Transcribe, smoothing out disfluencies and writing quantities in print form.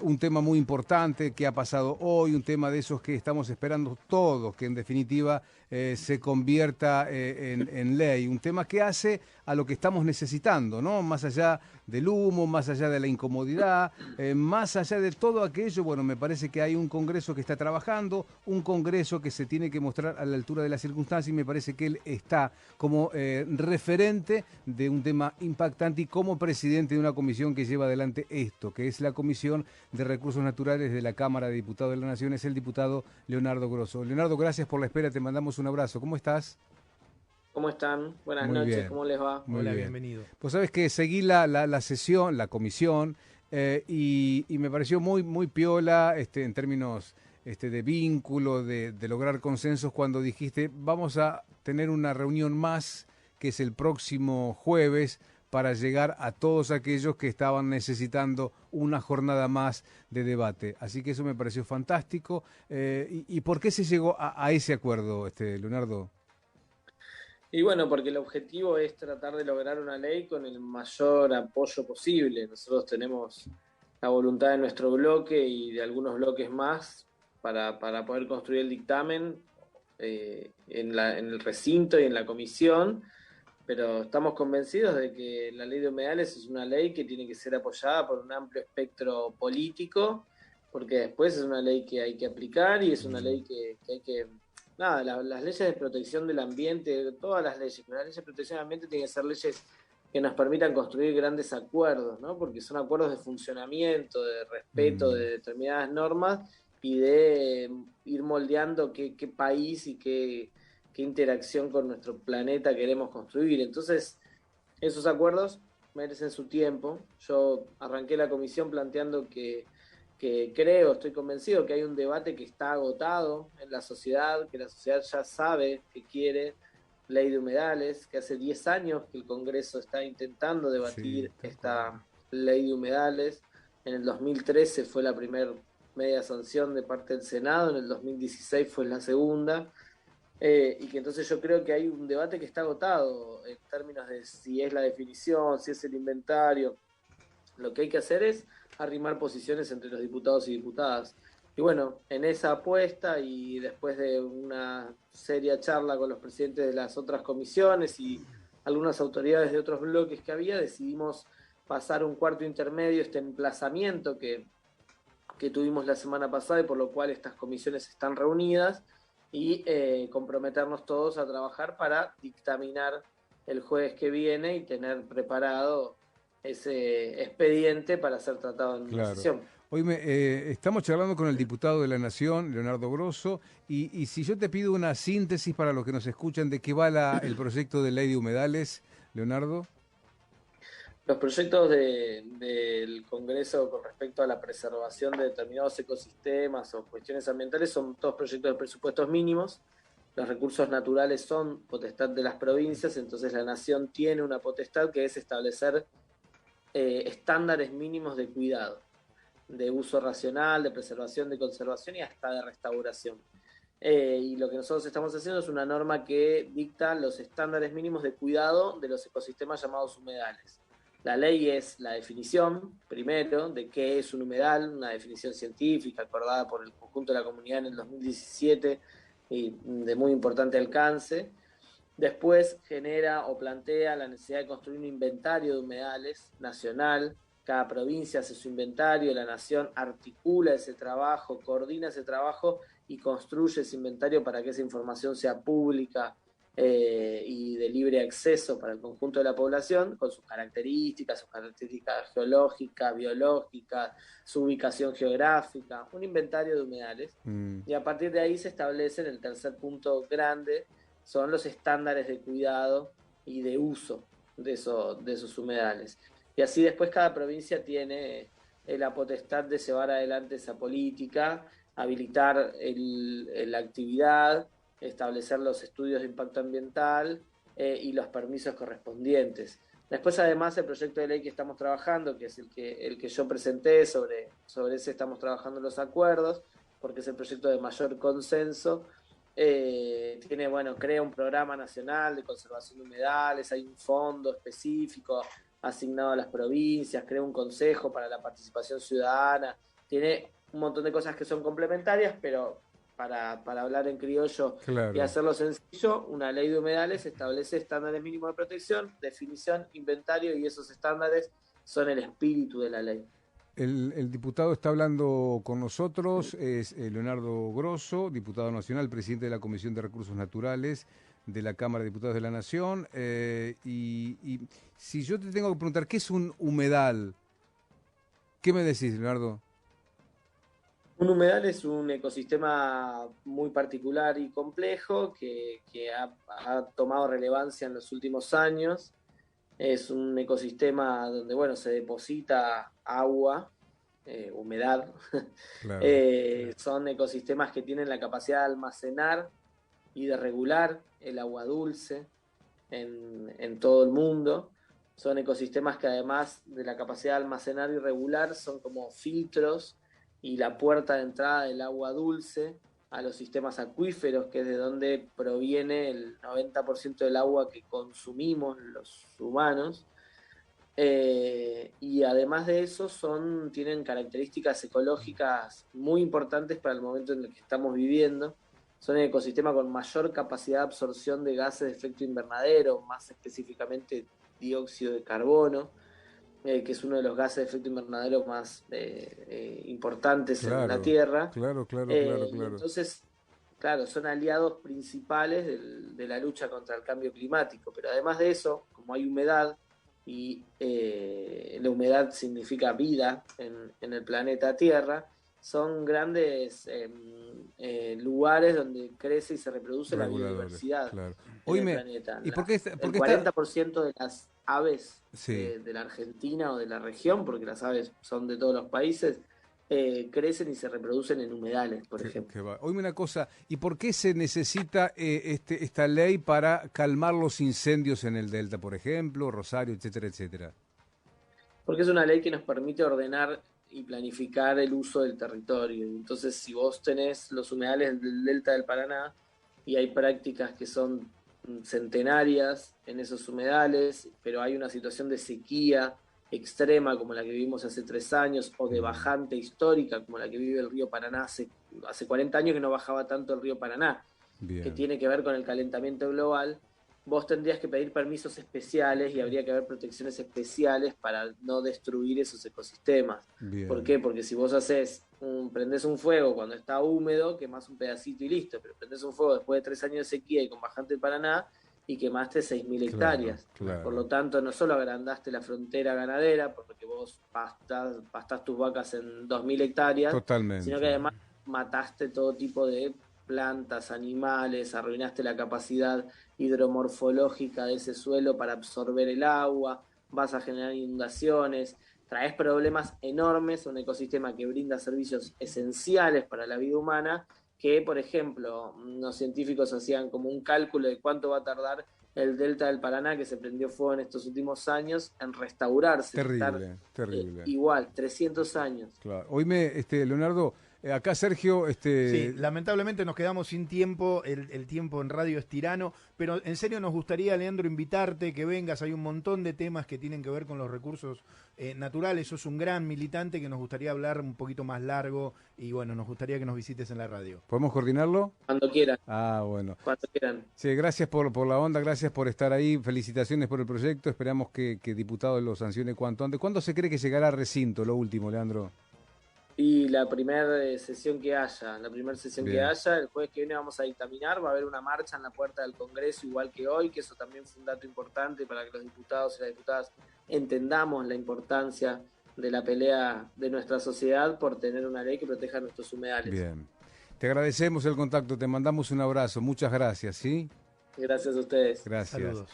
un tema muy importante que ha pasado hoy, un tema de esos que estamos esperando todos, que en definitiva se convierta en ley, un tema que hace a lo que estamos necesitando, ¿no? Más allá del humo, más allá de la incomodidad, más allá de todo aquello, bueno, me parece que hay un Congreso que está trabajando, un Congreso que se tiene que mostrar a la altura de las circunstancias y me parece que él está como referente de un tema impactante y como presidente de una comisión que lleva adelante esto, que es la Comisión de Recursos Naturales de la Cámara de Diputados de la Nación, es el diputado Leonardo Grosso. Leonardo, gracias por la espera, te mandamos un abrazo. ¿Cómo estás? ¿Cómo están? Buenas Muy noches, bien, ¿cómo les va? muy Hola, bien. bienvenido. Pues sabes que seguí la sesión, la comisión, y me pareció muy piola en términos de vínculo, de lograr consensos cuando dijiste vamos a tener una reunión más que es el próximo jueves para llegar a todos aquellos que estaban necesitando una jornada más de debate. Así que eso me pareció fantástico. ¿Y por qué se llegó a ese acuerdo, Leonardo? Y bueno, porque el objetivo es tratar de lograr una ley con el mayor apoyo posible. Nosotros tenemos la voluntad de nuestro bloque y de algunos bloques más para poder construir el dictamen en el recinto y en la comisión, pero estamos convencidos de que la ley de humedales es una ley que tiene que ser apoyada por un amplio espectro político, porque después es una ley que hay que aplicar y es una ley que hay que... Nada, las leyes de protección del ambiente, todas las leyes, pero las leyes de protección del ambiente tienen que ser leyes que nos permitan construir grandes acuerdos, ¿no? Porque son acuerdos de funcionamiento, de respeto Mm, de determinadas normas y de ir moldeando qué país y qué interacción con nuestro planeta queremos construir. Entonces, esos acuerdos merecen su tiempo. Yo arranqué la comisión planteando que creo, estoy convencido que hay un debate que está agotado en la sociedad, que la sociedad ya sabe que quiere ley de humedales, que hace 10 años que el Congreso está intentando sí, debatir tal cual. esta ley de humedales. En el 2013 fue la primera media sanción de parte del Senado, en el 2016 fue la segunda. Y que entonces yo creo que hay un debate que está agotado en términos de si es la definición, si es el inventario. Lo que hay que hacer es arrimar posiciones entre los diputados y diputadas. Y bueno, en esa apuesta y después de una seria charla con los presidentes de las otras comisiones y algunas autoridades de otros bloques que había, decidimos pasar un cuarto intermedio, este emplazamiento que tuvimos la semana pasada y por lo cual estas comisiones están reunidas y comprometernos todos a trabajar para dictaminar el jueves que viene y tener preparado ese expediente para ser tratado en una Claro. sesión. Hoy estamos charlando con el diputado de la Nación, Leonardo Grosso, y si yo te pido una síntesis para los que nos escuchan de qué va el proyecto de ley de humedales, Leonardo. Los proyectos del Congreso con respecto a la preservación de determinados ecosistemas o cuestiones ambientales son todos proyectos de presupuestos mínimos. Los recursos naturales son potestad de las provincias, entonces la nación tiene una potestad que es establecer estándares mínimos de cuidado, de uso racional, de preservación, de conservación y hasta de restauración. Y lo que nosotros estamos haciendo es una norma que dicta los estándares mínimos de cuidado de los ecosistemas llamados humedales. La ley es la definición, primero, de qué es un humedal, una definición científica acordada por el conjunto de la comunidad en el 2017 y de muy importante alcance. Después genera o plantea la necesidad de construir un inventario de humedales nacional. Cada provincia hace su inventario, la nación articula ese trabajo, coordina ese trabajo y construye ese inventario para que esa información sea pública y de libre acceso para el conjunto de la población, con sus características geológicas, biológicas, su ubicación geográfica, un inventario de humedales. Mm, Y a partir de ahí se establece en el tercer punto grande son los estándares de cuidado y de uso de esos humedales. Y así después cada provincia tiene la potestad de llevar adelante esa política, habilitar la actividad, establecer los estudios de impacto ambiental y los permisos correspondientes. Después, además, el proyecto de ley que estamos trabajando, que es el que yo presenté, sobre ese estamos trabajando los acuerdos, porque es el proyecto de mayor consenso, tiene, bueno, crea un programa nacional de conservación de humedales, hay un fondo específico asignado a las provincias, crea un consejo para la participación ciudadana tiene un montón de cosas que son complementarias, pero para hablar en criollo Claro. y hacerlo sencillo, una ley de humedales establece estándares mínimos de protección, definición, inventario, y esos estándares son el espíritu de la ley. El diputado está hablando con nosotros, es Leonardo Grosso, diputado nacional, presidente de la Comisión de Recursos Naturales de la Cámara de Diputados de la Nación. Y si yo te tengo que preguntar, ¿qué es un humedal? ¿Qué me decís, Leonardo? Un humedal es un ecosistema muy particular y complejo que ha tomado relevancia en los últimos años. Es un ecosistema donde, bueno, se deposita agua, humedad. Claro. Son ecosistemas que tienen la capacidad de almacenar y de regular el agua dulce en todo el mundo. Son ecosistemas que, además de la capacidad de almacenar y regular, son como filtros y la puerta de entrada del agua dulce a los sistemas acuíferos, que es de donde proviene el 90% del agua que consumimos los humanos. Y además de eso tienen características ecológicas muy importantes para el momento en el que estamos viviendo. Son el ecosistema con mayor capacidad de absorción de gases de efecto invernadero, más específicamente dióxido de carbono, que es uno de los gases de efecto invernadero más importantes en la Claro, Tierra. Y claro. entonces, claro, son aliados principales de la lucha contra el cambio climático. Pero además de eso, como hay humedad, y la humedad significa vida en el planeta Tierra, son grandes lugares donde crece y se reproduce la Reguladores, biodiversidad claro. en el Oíme, planeta. ¿y por qué está, El 40% de las aves Sí. de la Argentina o de la región, porque las aves son de todos los países, crecen y se reproducen en humedales, por ejemplo. Oíme una cosa, ¿y por qué se necesita esta ley para calmar los incendios en el Delta, por ejemplo, Rosario, etcétera, etcétera? Porque es una ley que nos permite ordenar y planificar el uso del territorio. Entonces, si vos tenés los humedales del Delta del Paraná y hay prácticas que son centenarias en esos humedales, pero hay una situación de sequía extrema como la que vivimos hace 3 años, o de bajante histórica como la que vive el río Paraná hace 40 años que no bajaba tanto el río Paraná, Bien. que tiene que ver con el calentamiento global. Vos tendrías que pedir permisos especiales y habría que haber protecciones especiales para no destruir esos ecosistemas. Bien. ¿Por qué? Porque si vos prendés un fuego cuando está húmedo, quemás un pedacito y listo, pero prendés un fuego después de 3 años de sequía y con bajante Paraná y quemaste 6.000 hectáreas. Claro. Por lo tanto, no solo agrandaste la frontera ganadera, porque vos pastás tus vacas en 2.000 hectáreas, Totalmente. sino que además mataste todo tipo de plantas, animales, arruinaste la capacidad hidromorfológica de ese suelo para absorber el agua, vas a generar inundaciones, traes problemas enormes a un ecosistema que brinda servicios esenciales para la vida humana, que, por ejemplo, los científicos hacían como un cálculo de cuánto va a tardar el delta del Paraná, que se prendió fuego en estos últimos años, en restaurarse. Terrible, terrible. Igual, 300 años. Claro. Oíme, Leonardo, acá Sergio... Sí, lamentablemente nos quedamos sin tiempo, el tiempo en radio es tirano, pero en serio nos gustaría, Leandro, invitarte, que vengas, hay un montón de temas que tienen que ver con los recursos naturales, sos un gran militante que nos gustaría hablar un poquito más largo y bueno, nos gustaría que nos visites en la radio. ¿Podemos coordinarlo? Cuando quieran. Ah, bueno. Cuando quieran. Sí, gracias por la onda, gracias por estar ahí, felicitaciones por el proyecto, esperamos que diputado lo sancione cuanto antes. ¿Cuándo se cree que llegará a recinto, lo último, Leandro? Y la primera sesión que haya, el jueves que viene vamos a dictaminar, va a haber una marcha en la puerta del Congreso igual que hoy, que eso también fue un dato importante para que los diputados y las diputadas entendamos la importancia de la pelea de nuestra sociedad por tener una ley que proteja nuestros humedales. Bien, te agradecemos el contacto, te mandamos un abrazo, muchas gracias, ¿sí? Gracias a ustedes. Gracias. Saludos.